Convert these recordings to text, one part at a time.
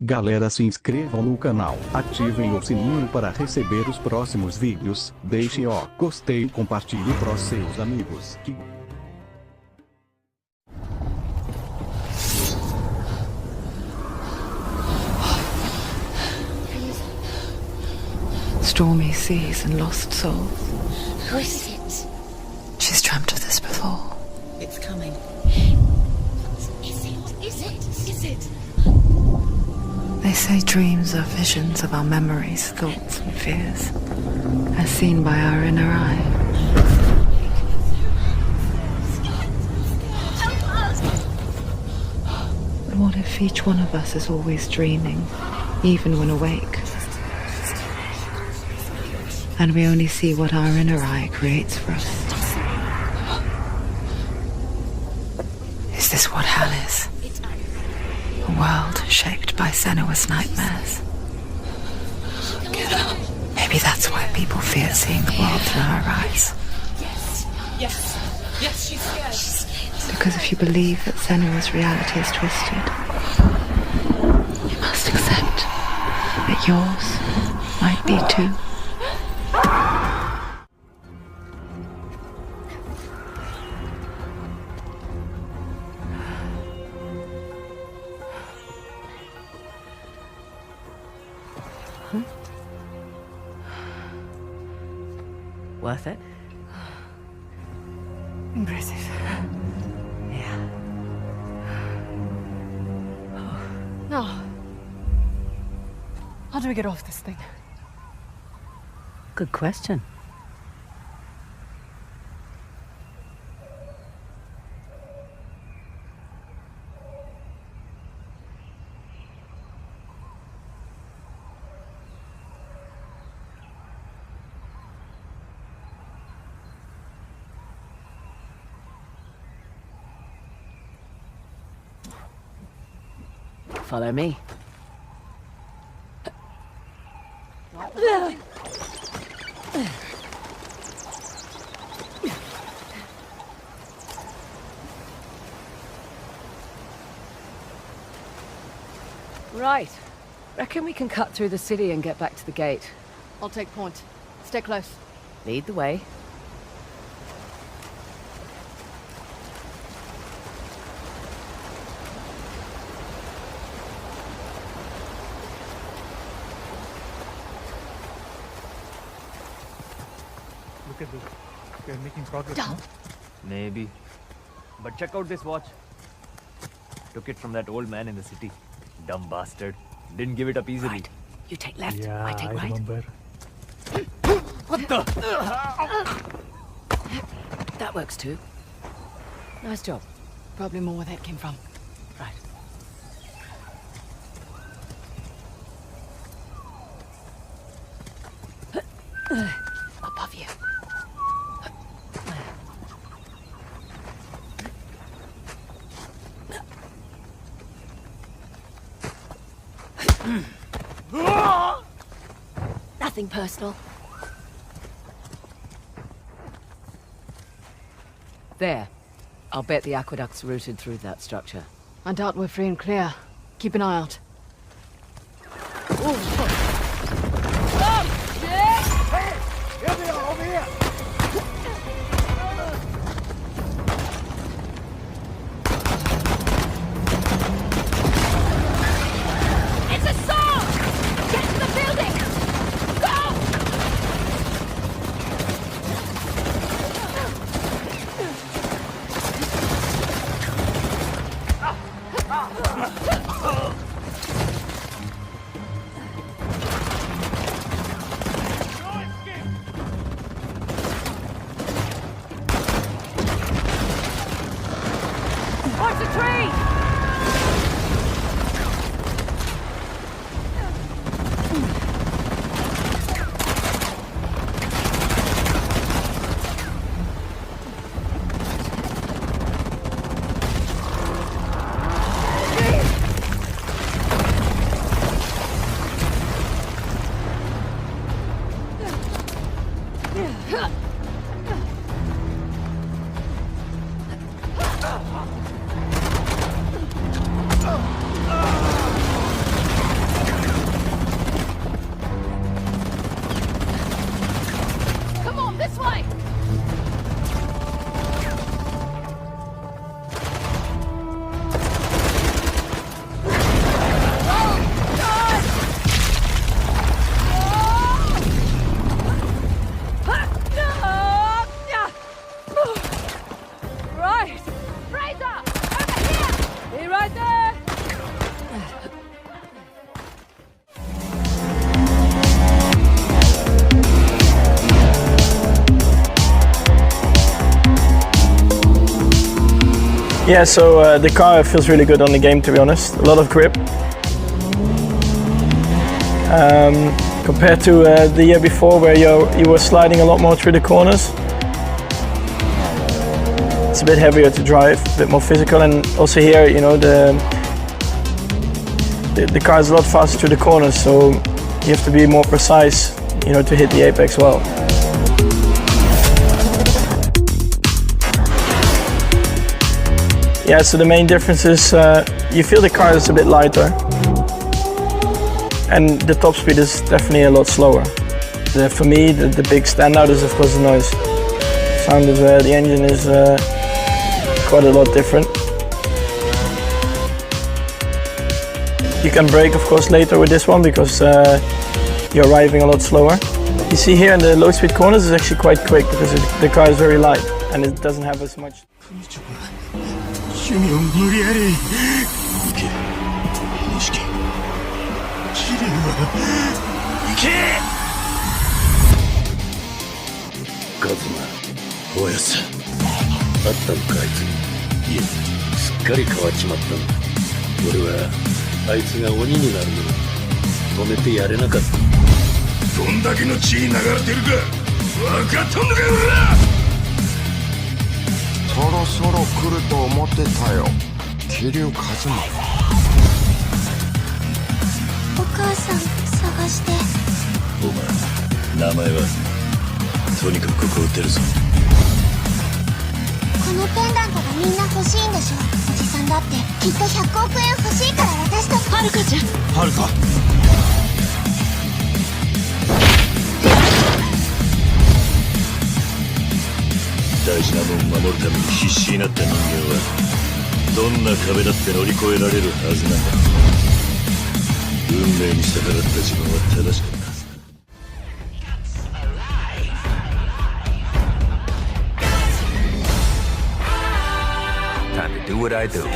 Galera, se inscrevam no canal, ativem o sininho para receber os próximos vídeos, deixe o gostei e compartilhe para os seus amigos. Stormy seas and lost souls. Who is it? She's dreamt of this before. It's coming. Is it? Is it? Is it? They say dreams are visions of our memories, thoughts and fears, as seen by our inner eye. But what if each one of us is always dreaming, even when awake? And we only see what our inner eye creates for us. Is this what hell is? A world shaped by Senua's nightmares. Maybe that's why people fear seeing the world through her eyes. Yes, she's scared. Because if you believe that Senua's reality is twisted, you must accept that yours might be too. Worth it? Impressive. Yeah. Now, how do we get off this thing? Good question. Follow me. Right. Reckon we can cut through the city and get back to the gate. I'll take point. Stay close. Lead the way. Look at this. We're making progress, Down. no? Maybe. But check out this watch. Took it from that old man in the city. Dumb bastard. Didn't give it up easily. Right. You take left, Yeah, I take right. remember. What the? That works too. Nice job. Probably more where that came from. Right. Above you. Nothing personal. There. I'll bet the aqueduct's routed through that structure. I doubt we're free and clear. Keep an eye out. It's a song! Get to the building! Go! Yeah, so the car feels really good on the game, to be honest. A lot of grip. Compared to the year before, where you were sliding a lot more through the corners. It's a bit heavier to drive, a bit more physical, and also here, you know, the car is a lot faster through the corners, so you have to be more precise, you know, to hit the apex well. Yeah, so the main difference is you feel the car is a bit lighter, and the top speed is definitely a lot slower. For me, the big standout is of course the noise. Sound of the engine is quite a lot different. You can brake of course later with this one because you're arriving a lot slower. You see here in the low speed corners it's actually quite quick because the car is very light and it doesn't have as much. Time to do what I do.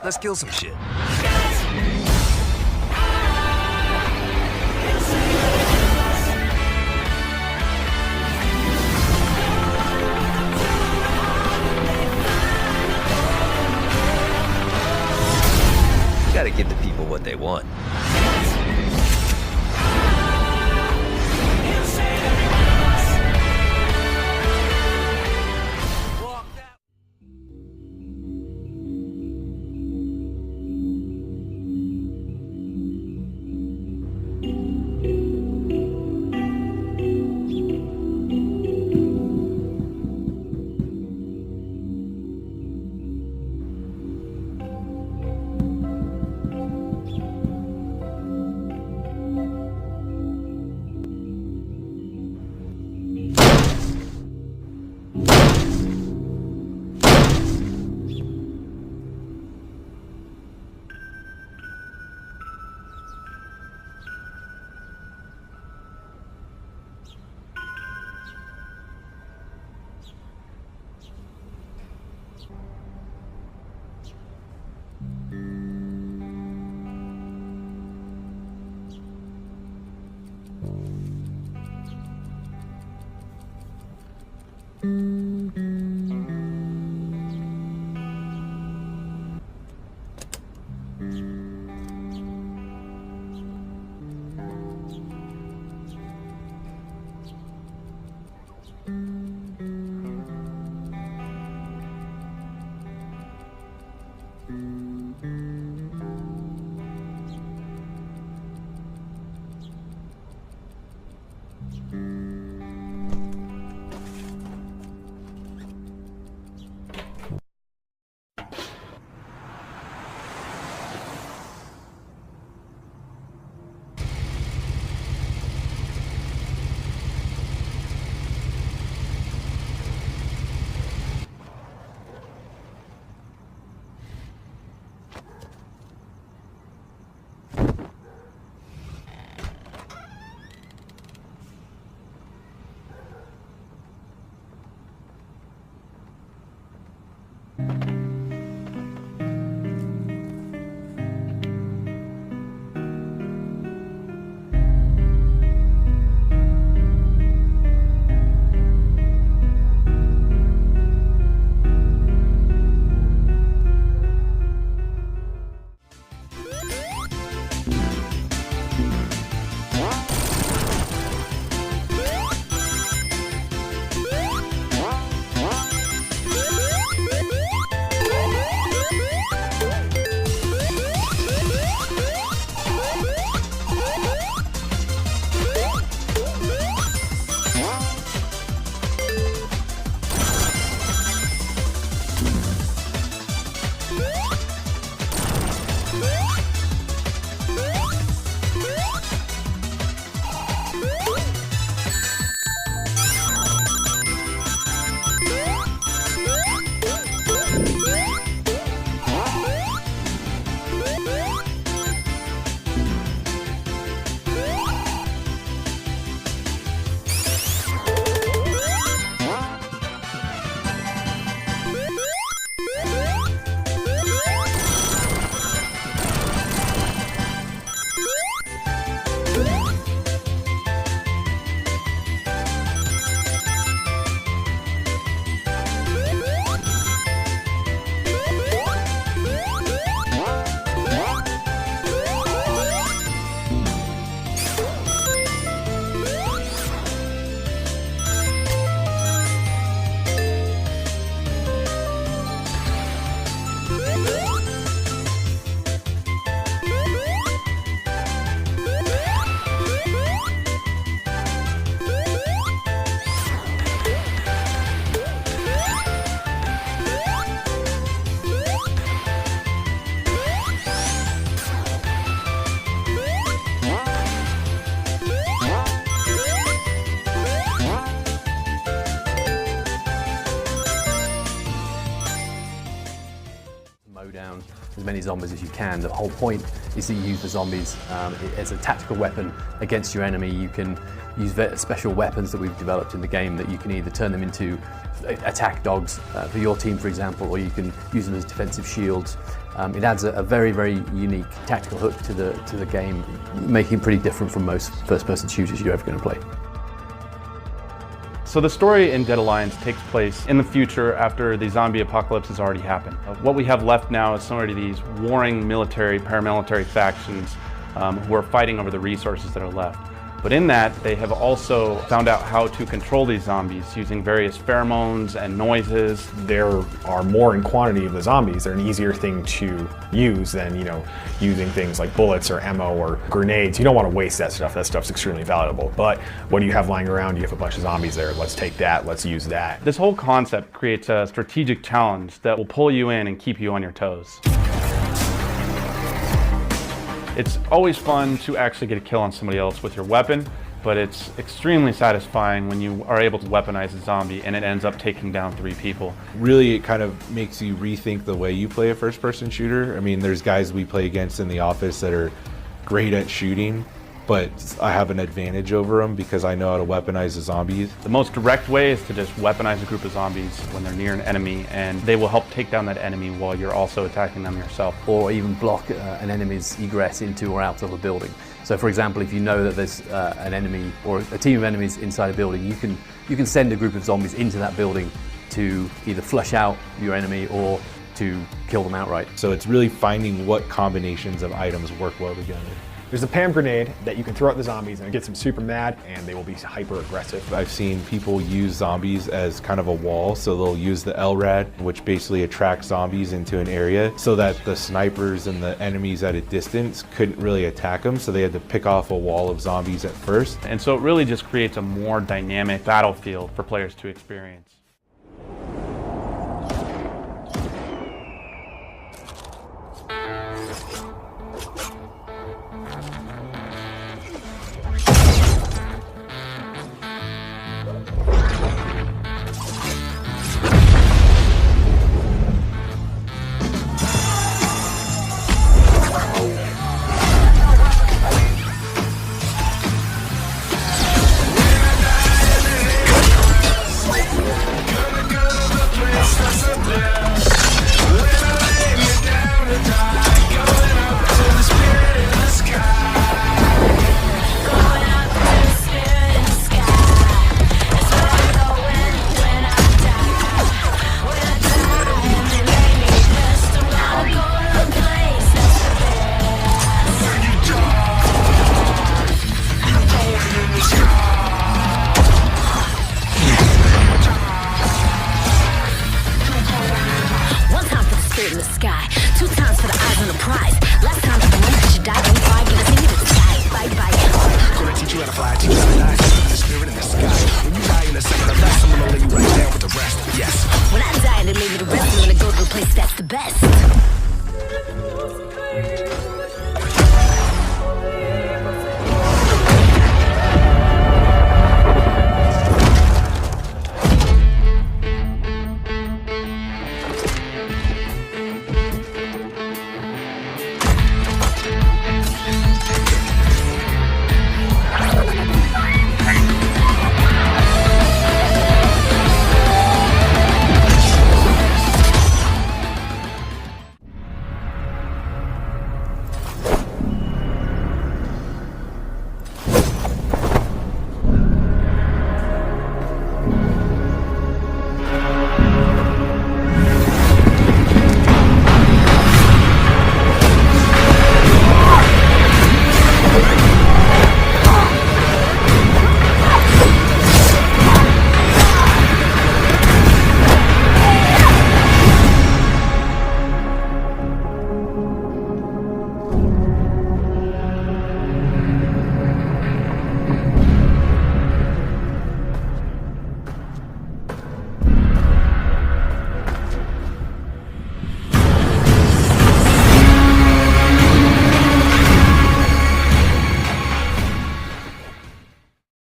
Let's kill some shit. Gotta give the people what they want. as many zombies as you can. The whole point is that you use the zombies as a tactical weapon against your enemy. You can use special weapons that we've developed in the game that you can either turn them into attack dogs for your team, for example, or you can use them as defensive shields. It adds a very, very unique tactical hook to the game, making it pretty different from most first-person shooters you're ever going to play. So the story in Dead Alliance takes place in the future after the zombie apocalypse has already happened. What we have left now is similar to these warring military, paramilitary factions who are fighting over the resources that are left. But in that, they have also found out how to control these zombies using various pheromones and noises. There are more in quantity of the zombies. They're an easier thing to use than, using things like bullets or ammo or grenades. You don't want to waste that stuff. That stuff's extremely valuable. But what do you have lying around? You have a bunch of zombies there. Let's take that. Let's use that. This whole concept creates a strategic challenge that will pull you in and keep you on your toes. It's always fun to actually get a kill on somebody else with your weapon, but it's extremely satisfying when you are able to weaponize a zombie and it ends up taking down 3 people. Really, it kind of makes you rethink the way you play a first-person shooter. I mean, there's guys we play against in the office that are great at shooting, but I have an advantage over them because I know how to weaponize the zombies. The most direct way is to just weaponize a group of zombies when they're near an enemy, and they will help take down that enemy while you're also attacking them yourself. Or even block an enemy's egress into or out of a building. So for example, if you know that there's an enemy or a team of enemies inside a building, you can send a group of zombies into that building to either flush out your enemy or to kill them outright. So it's really finding what combinations of items work well together. There's a PAM grenade that you can throw at the zombies and it gets them super mad and they will be hyper aggressive. I've seen people use zombies as kind of a wall, so they'll use the LRAD, which basically attracts zombies into an area so that the snipers and the enemies at a distance couldn't really attack them, so they had to pick off a wall of zombies at first. And so it really just creates a more dynamic battlefield for players to experience.